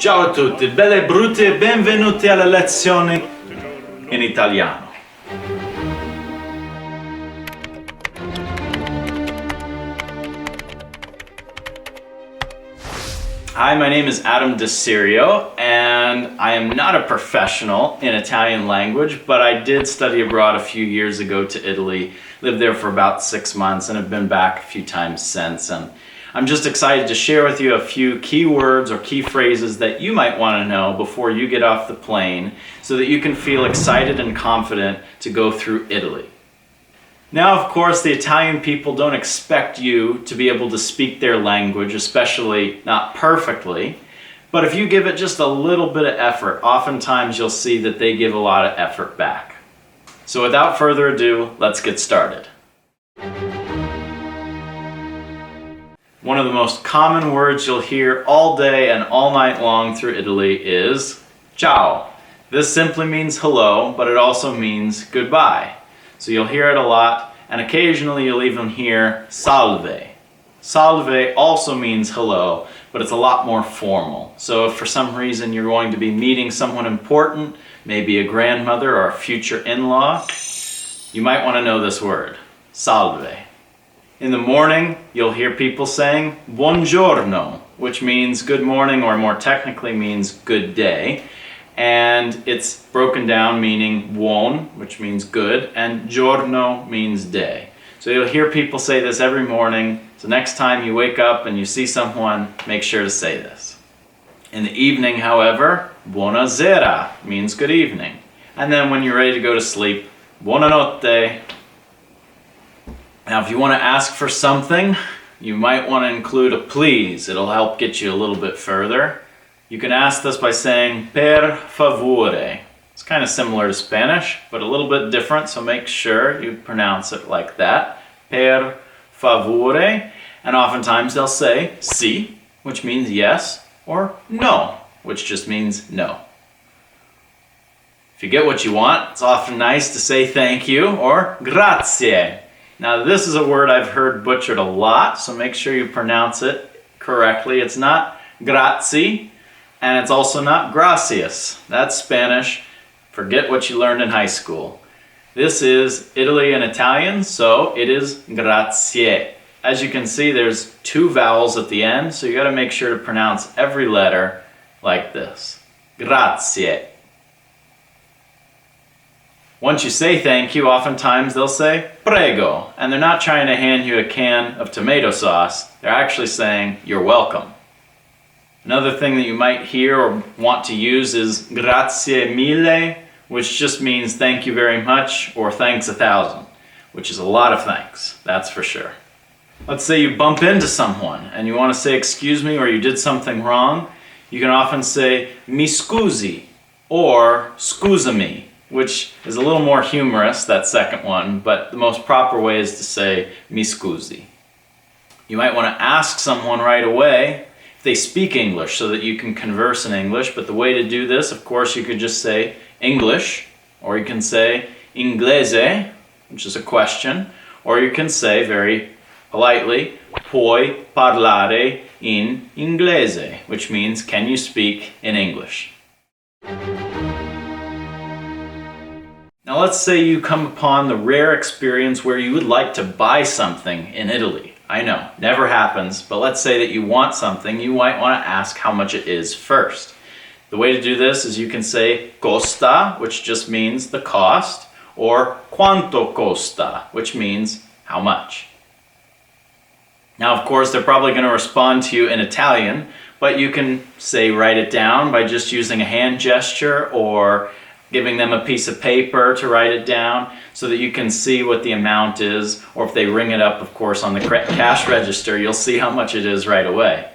Ciao a tutti, belle e brutte e benvenuti alla lezione in italiano. Hi, my name is Adam DeCirio, and I am not a professional in Italian language, but I did study abroad a few years ago to Italy, lived there for about 6 months, and have been back a few times since. And I'm just excited to share with you a few key words or key phrases that you might want to know before you get off the plane so that you can feel excited and confident to go through Italy. Now, of course, the Italian people don't expect you to be able to speak their language, especially not perfectly, but if you give it just a little bit of effort, oftentimes you'll see that they give a lot of effort back. So without further ado, let's get started. One of the most common words you'll hear all day and all night long through Italy is ciao. This simply means hello, but it also means goodbye. So you'll hear it a lot, and occasionally you'll even hear salve. Salve also means hello, but it's a lot more formal. So if for some reason you're going to be meeting someone important, maybe a grandmother or a future in-law, you might want to know this word, salve. In the morning, you'll hear people saying buongiorno, which means good morning, or more technically means good day. And it's broken down meaning buon, which means good, and giorno means day. So you'll hear people say this every morning. So next time you wake up and you see someone, make sure to say this. In the evening, however, buonasera means good evening. And then when you're ready to go to sleep, buonanotte. Now if you want to ask for something, you might want to include a please. It'll help get you a little bit further. You can ask this by saying per favore. It's kind of similar to Spanish, but a little bit different, so make sure you pronounce it like that. Per favore. And oftentimes they'll say sí, which means yes, or no, which just means no. If you get what you want, it's often nice to say thank you or grazie. Now this is a word I've heard butchered a lot, so make sure you pronounce it correctly. It's not grazie. And it's also not gracias. That's Spanish. Forget what you learned in high school. This is Italy in Italian, so it is grazie. As you can see, there's 2 vowels at the end, so you got to make sure to pronounce every letter like this. Grazie. Once you say thank you, oftentimes they'll say prego, and they're not trying to hand you a can of tomato sauce. They're actually saying you're welcome. Another thing that you might hear or want to use is grazie mille, which just means thank you very much or thanks 1,000, which is a lot of thanks, that's for sure. Let's say you bump into someone and you want to say excuse me or you did something wrong. You can often say mi scusi or scusami, which is a little more humorous, that second one, but the most proper way is to say mi scusi. You might want to ask someone right away if they speak English so that you can converse in English, but the way to do this, of course, you could just say English, or you can say inglese, which is a question, or you can say very politely, puoi parlare in inglese, which means can you speak in English? Now let's say you come upon the rare experience where you would like to buy something in Italy. I know, never happens, but let's say that you want something, you might want to ask how much it is first. The way to do this is you can say costa, which just means the cost, or quanto costa, which means how much. Now, of course, they're probably going to respond to you in Italian, but you can say write it down by just using a hand gesture or giving them a piece of paper to write it down so that you can see what the amount is, or if they ring it up, of course, on the cash register, you'll see how much it is right away.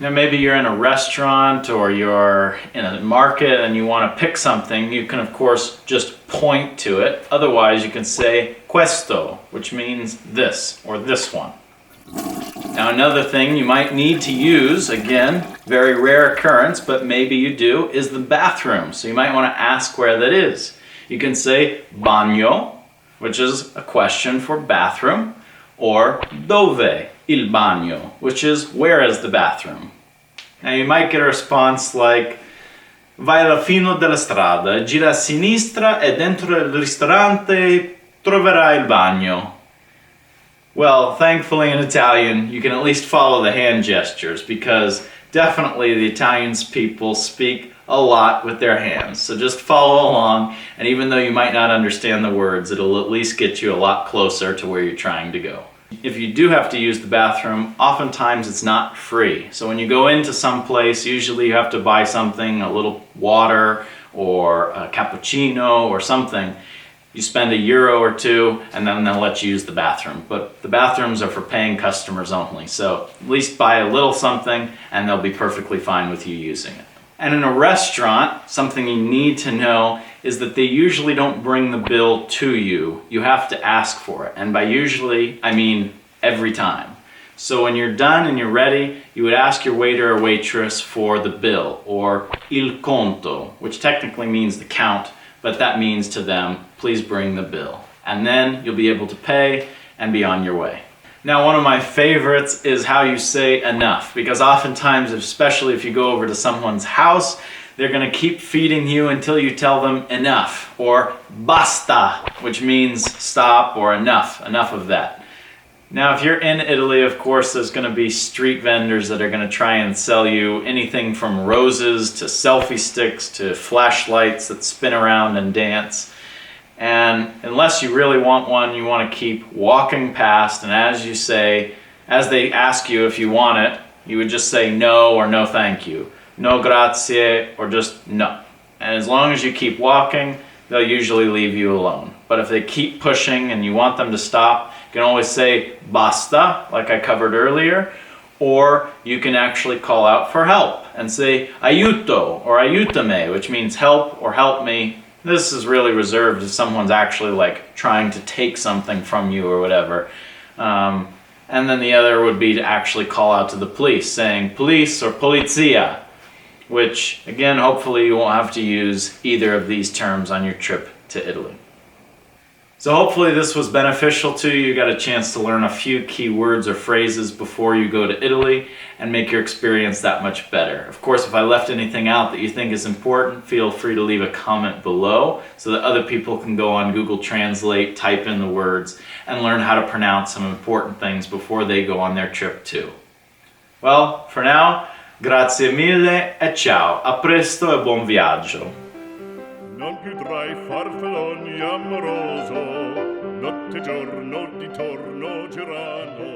Now maybe you're in a restaurant or you're in a market and you want to pick something, you can of course just point to it. Otherwise you can say questo, which means this or this one. Now another thing you might need to use, again, very rare occurrence, but maybe you do, is the bathroom. So you might want to ask where that is. You can say bagno, which is a question for bathroom, or dove il bagno, which is where is the bathroom. Now you might get a response like, vai alla fine della strada, gira a sinistra e dentro il ristorante troverai il bagno. Well, thankfully in Italian, you can at least follow the hand gestures because definitely the Italian people speak a lot with their hands. So just follow along, and even though you might not understand the words, it'll at least get you a lot closer to where you're trying to go. If you do have to use the bathroom, oftentimes it's not free. So when you go into some place, usually you have to buy something, a little water or a cappuccino or something. You spend €1 or two and then they'll let you use the bathroom. But the bathrooms are for paying customers only. So at least buy a little something and they'll be perfectly fine with you using it. And in a restaurant, something you need to know is that they usually don't bring the bill to you. You have to ask for it. And by usually, I mean every time. So when you're done and you're ready, you would ask your waiter or waitress for the bill, or il conto, which technically means the count, but that means to them, please bring the bill. And then you'll be able to pay and be on your way. Now, one of my favorites is how you say enough, because oftentimes, especially if you go over to someone's house, they're going to keep feeding you until you tell them enough, or basta, which means stop or enough of that. Now, if you're in Italy, of course, there's going to be street vendors that are going to try and sell you anything from roses to selfie sticks to flashlights that spin around and dance. And unless you really want one, you want to keep walking past, and as they ask you if you want it, you would just say no or no thank you. No grazie, or just no. And as long as you keep walking, they'll usually leave you alone. But if they keep pushing and you want them to stop, you can always say basta, like I covered earlier, or you can actually call out for help and say aiuto or aiutami, which means help or help me. This is really reserved if someone's actually like trying to take something from you or whatever. And then the other would be to actually call out to the police, saying police or polizia, which again, hopefully you won't have to use either of these terms on your trip to Italy. So hopefully this was beneficial to you. You got a chance to learn a few key words or phrases before you go to Italy and make your experience that much better. Of course, if I left anything out that you think is important, feel free to leave a comment below so that other people can go on Google Translate, type in the words, and learn how to pronounce some important things before they go on their trip too. Well, for now, grazie mille e ciao. A presto e buon viaggio. Non più tra i farfalloni amoroso, notte e giorno di torno girano.